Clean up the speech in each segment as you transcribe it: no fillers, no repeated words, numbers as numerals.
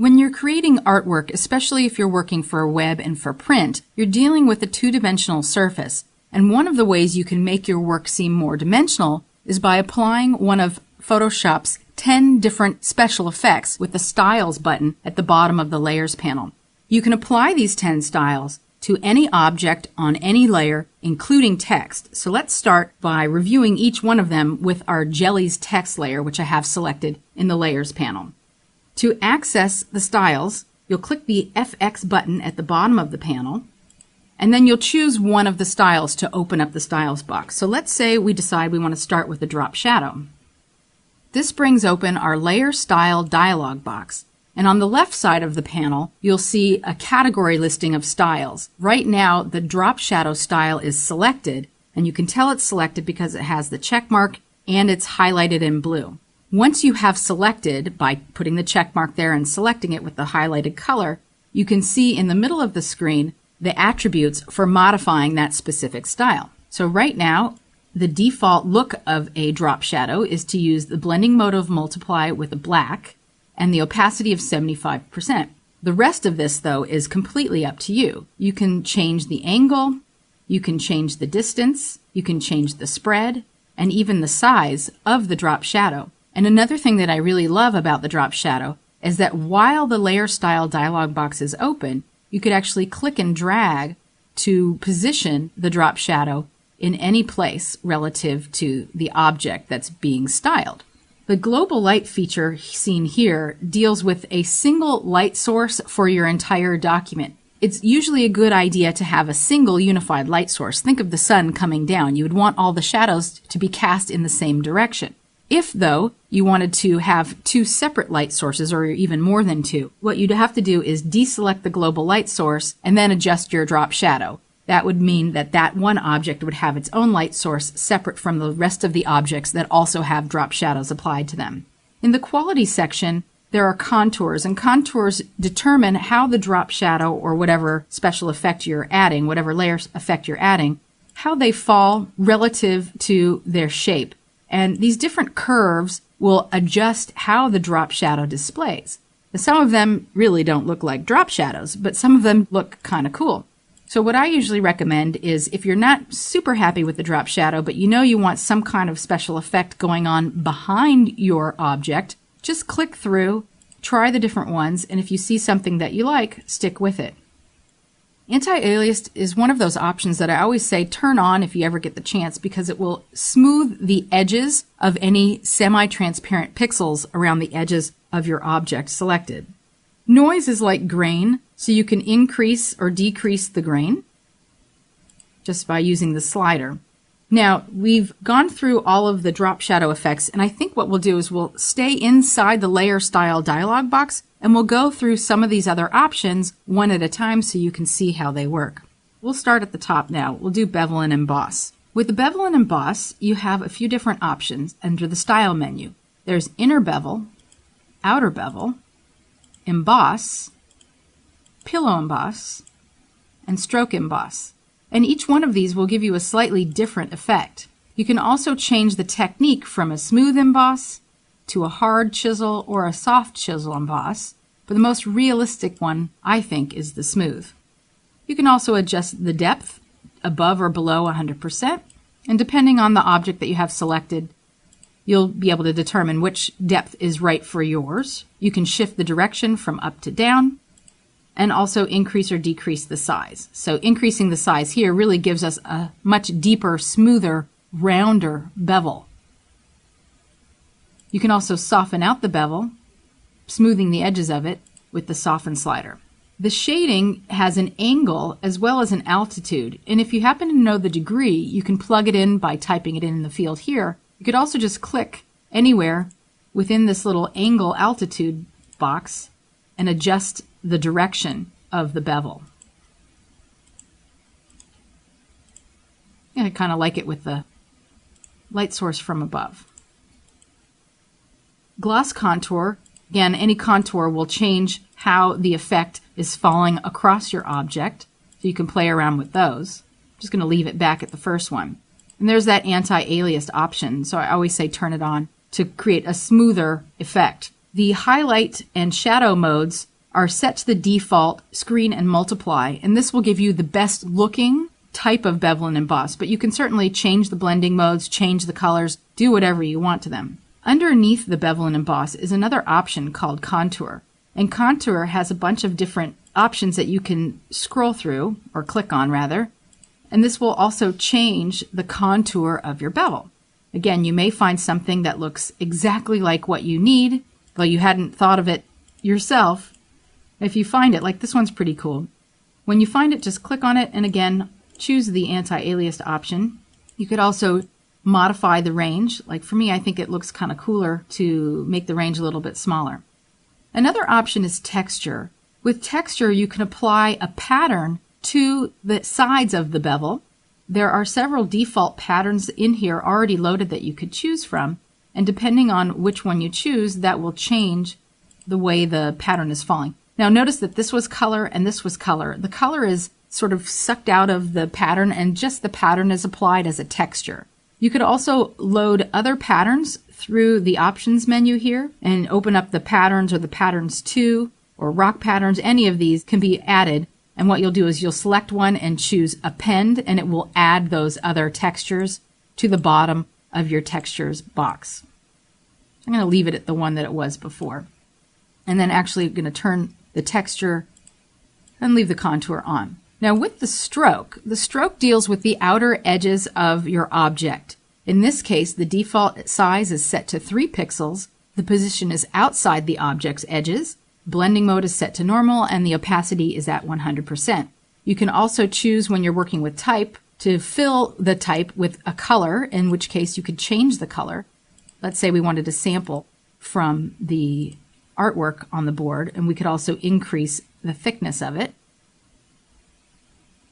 When you're creating artwork, especially if you're working for web and for print, you're dealing with a two-dimensional surface. And one of the ways you can make your work seem more dimensional is by applying one of Photoshop's 10 different special effects with the Styles button at the bottom of the Layers panel. You can apply these 10 styles to any object on any layer, including text. So let's start by reviewing each one of them with our Jellies text layer, which I have selected in the Layers panel. To access the styles, you'll click the FX button at the bottom of the panel, and then you'll choose one of the styles to open up the styles box. So let's say we decide we want to start with the drop shadow. This brings open our Layer Style dialog box. And on the left side of the panel, you'll see a category listing of styles. Right now, the drop shadow style is selected, and you can tell it's selected because it has the check mark and it's highlighted in blue. Once you have selected, by putting the check mark there and selecting it with the highlighted color, you can see in the middle of the screen the attributes for modifying that specific style. So right now, the default look of a drop shadow is to use the blending mode of multiply with a black and the opacity of 75%. The rest of this, though, is completely up to you. You can change the angle, you can change the distance, you can change the spread, and even the size of the drop shadow. And another thing that I really love about the drop shadow is that while the Layer Style dialog box is open, you could actually click and drag to position the drop shadow in any place relative to the object that's being styled. The global light feature seen here deals with a single light source for your entire document. It's usually a good idea to have a single unified light source. Think of the sun coming down. You would want all the shadows to be cast in the same direction. If, though, you wanted to have two separate light sources, or even more than two, what you'd have to do is deselect the global light source and then adjust your drop shadow. That would mean that that one object would have its own light source separate from the rest of the objects that also have drop shadows applied to them. In the quality section, there are contours, and contours determine how the drop shadow or whatever special effect you're adding, whatever layer effect you're adding, how they fall relative to their shape. And these different curves will adjust how the drop shadow displays. Some of them really don't look like drop shadows, but some of them look kind of cool. So what I usually recommend is if you're not super happy with the drop shadow, but you know you want some kind of special effect going on behind your object, just click through, try the different ones, and if you see something that you like, stick with it. Anti-alias is one of those options that I always say turn on if you ever get the chance, because it will smooth the edges of any semi-transparent pixels around the edges of your object selected. Noise is like grain, so you can increase or decrease the grain just by using the slider. Now, we've gone through all of the drop shadow effects, and I think what we'll do is we'll stay inside the Layer Style dialog box, and we'll go through some of these other options one at a time so you can see how they work. We'll start at the top now. We'll do Bevel and Emboss. With the Bevel and Emboss, you have a few different options under the Style menu. There's Inner Bevel, Outer Bevel, Emboss, Pillow Emboss, and Stroke Emboss. And each one of these will give you a slightly different effect. You can also change the technique from a smooth emboss to a hard chisel or a soft chisel emboss, but the most realistic one, I think, is the smooth. You can also adjust the depth above or below 100%, and depending on the object that you have selected, you'll be able to determine which depth is right for yours. You can shift the direction from up to down, and also increase or decrease the size. So increasing the size here really gives us a much deeper, smoother, rounder bevel. You can also soften out the bevel, smoothing the edges of it with the soften slider. The shading has an angle as well as an altitude, and if you happen to know the degree, you can plug it in by typing it in the field here. You could also just click anywhere within this little angle altitude box and adjust the direction of the bevel. And I kind of like it with the light source from above. Gloss contour, again, any contour will change how the effect is falling across your object, so you can play around with those. I'm just going to leave it back at the first one. And there's that anti-aliased option, so I always say turn it on to create a smoother effect. The highlight and shadow modes are set to the default screen and multiply, and this will give you the best looking type of bevel and emboss, but you can certainly change the blending modes, change the colors, do whatever you want to them. Underneath the bevel and emboss is another option called contour, and contour has a bunch of different options that you can scroll through, or click on rather, and this will also change the contour of your bevel. Again, you may find something that looks exactly like what you need, though you hadn't thought of it yourself. If you find it, like this one's pretty cool. When you find it, just click on it and again, choose the anti-aliased option. You could also modify the range. Like for me, I think it looks kind of cooler to make the range a little bit smaller. Another option is texture. With texture, you can apply a pattern to the sides of the bevel. There are several default patterns in here already loaded that you could choose from, and depending on which one you choose, that will change the way the pattern is falling. Now notice that this was color and this was color. The color is sort of sucked out of the pattern and just the pattern is applied as a texture. You could also load other patterns through the options menu here and open up the patterns or the patterns to or rock patterns. Any of these can be added. And what you'll do is you'll select one and choose append, and it will add those other textures to the bottom of your textures box. I'm going to leave it at the one that it was before. And then actually going to turn the texture and leave the contour on. Now with the stroke deals with the outer edges of your object. In this case, the default size is set to 3 pixels. The position is outside the object's edges. Blending mode is set to normal and the opacity is at 100%. You can also choose when you're working with type to fill the type with a color, in which case you could change the color. Let's say we wanted to sample from the artwork on the board, and we could also increase the thickness of it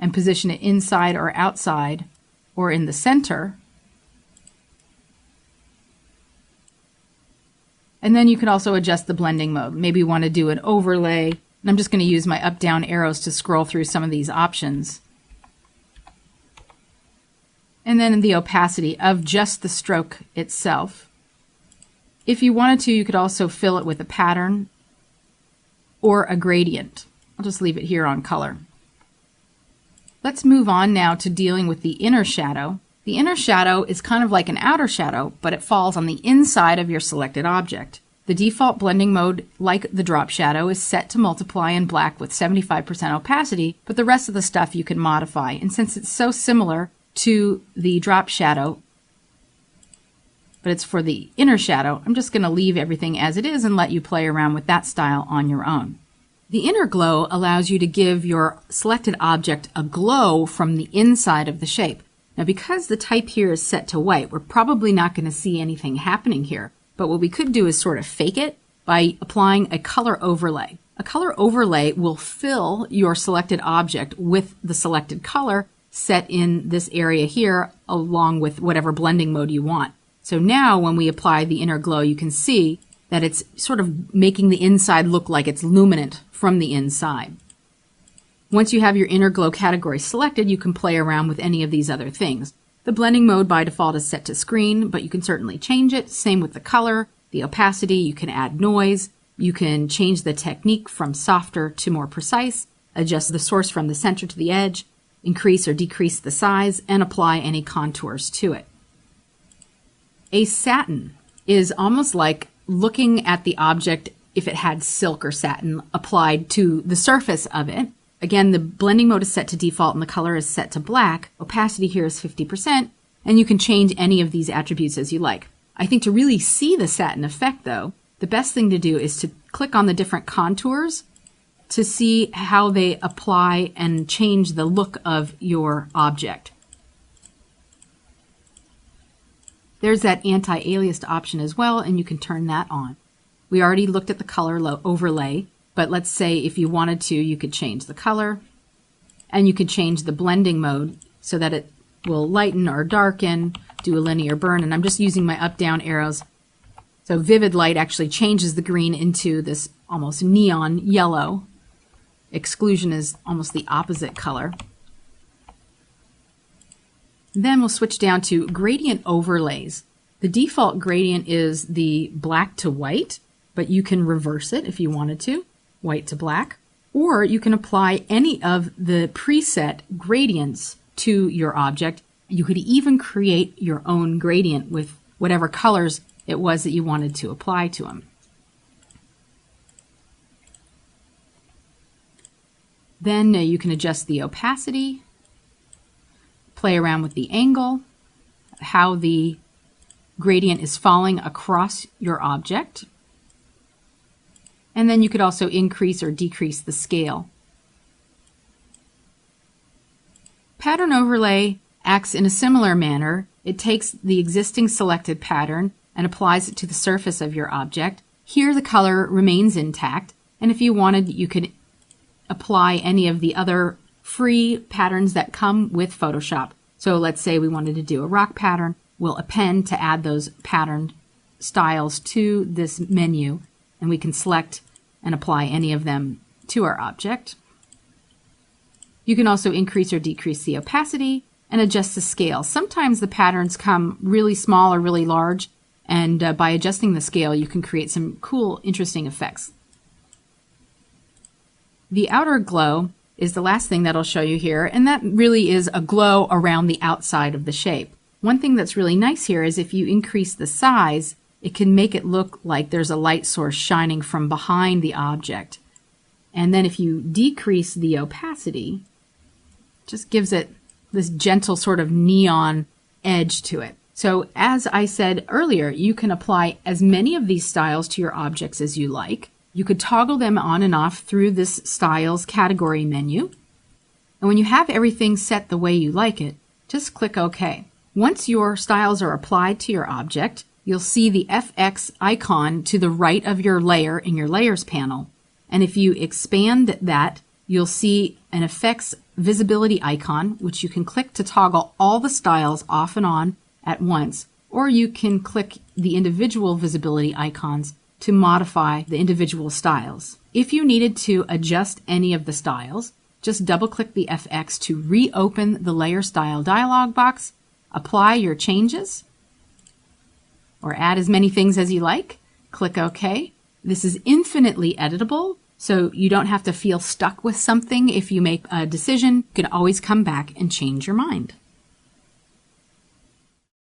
and position it inside or outside or in the center. And then you can also adjust the blending mode. Maybe you want to do an overlay. And I'm just going to use my up-down arrows to scroll through some of these options. And then the opacity of just the stroke itself. If you wanted to, you could also fill it with a pattern or a gradient. I'll just leave it here on color. Let's move on now to dealing with the inner shadow. The inner shadow is kind of like an outer shadow, but it falls on the inside of your selected object. The default blending mode, like the drop shadow, is set to multiply in black with 75% opacity, but the rest of the stuff you can modify. And since it's so similar to the drop shadow, but it's for the inner shadow, I'm just going to leave everything as it is and let you play around with that style on your own. The inner glow allows you to give your selected object a glow from the inside of the shape. Now because the type here is set to white, we're probably not going to see anything happening here. But what we could do is sort of fake it by applying a color overlay. A color overlay will fill your selected object with the selected color set in this area here along with whatever blending mode you want. So now when we apply the inner glow, you can see that it's sort of making the inside look like it's luminant from the inside. Once you have your inner glow category selected, you can play around with any of these other things. The blending mode by default is set to screen, but you can certainly change it. Same with the color, the opacity, you can add noise, you can change the technique from softer to more precise, adjust the source from the center to the edge, increase or decrease the size, and apply any contours to it. A satin is almost like looking at the object if it had silk or satin applied to the surface of it. Again, the blending mode is set to default and the color is set to black. Opacity here is 50%, and you can change any of these attributes as you like. I think to really see the satin effect, though, the best thing to do is to click on the different contours to see how they apply and change the look of your object. There's that anti-aliased option as well, and you can turn that on. We already looked at the color overlay. But let's say if you wanted to, you could change the color and you could change the blending mode so that it will lighten or darken, do a linear burn. And I'm just using my up-down arrows. So vivid light actually changes the green into this almost neon yellow. Exclusion is almost the opposite color. Then we'll switch down to gradient overlays. The default gradient is the black to white, but you can reverse it if you wanted to. white to black, or you can apply any of the preset gradients to your object. You could even create your own gradient with whatever colors it was that you wanted to apply to them. Then you can adjust the opacity, play around with the angle, how the gradient is falling across your object. And then you could also increase or decrease the scale. Pattern overlay acts in a similar manner. It takes the existing selected pattern and applies it to the surface of your object. Here the color remains intact, and if you wanted, you could apply any of the other free patterns that come with Photoshop. So let's say we wanted to do a rock pattern. We'll append to add those pattern styles to this menu, and we can select and apply any of them to our object. You can also increase or decrease the opacity and adjust the scale. Sometimes the patterns come really small or really large, and by adjusting the scale you can create some cool, interesting effects. The outer glow is the last thing that I'll show you here, and that really is a glow around the outside of the shape. One thing that's really nice here is if you increase the size, it can make it look like there's a light source shining from behind the object. And then if you decrease the opacity, it just gives it this gentle sort of neon edge to it. So as I said earlier, you can apply as many of these styles to your objects as you like. You could toggle them on and off through this Styles category menu. And when you have everything set the way you like it, just click OK. Once your styles are applied to your object, you'll see the FX icon to the right of your layer in your Layers panel. And if you expand that, you'll see an Effects visibility icon, which you can click to toggle all the styles off and on at once, or you can click the individual visibility icons to modify the individual styles. If you needed to adjust any of the styles, just double-click the FX to reopen the Layer Style dialog box, apply your changes, or add as many things as you like. Click OK. This is infinitely editable, so you don't have to feel stuck with something. If you make a decision, you can always come back and change your mind.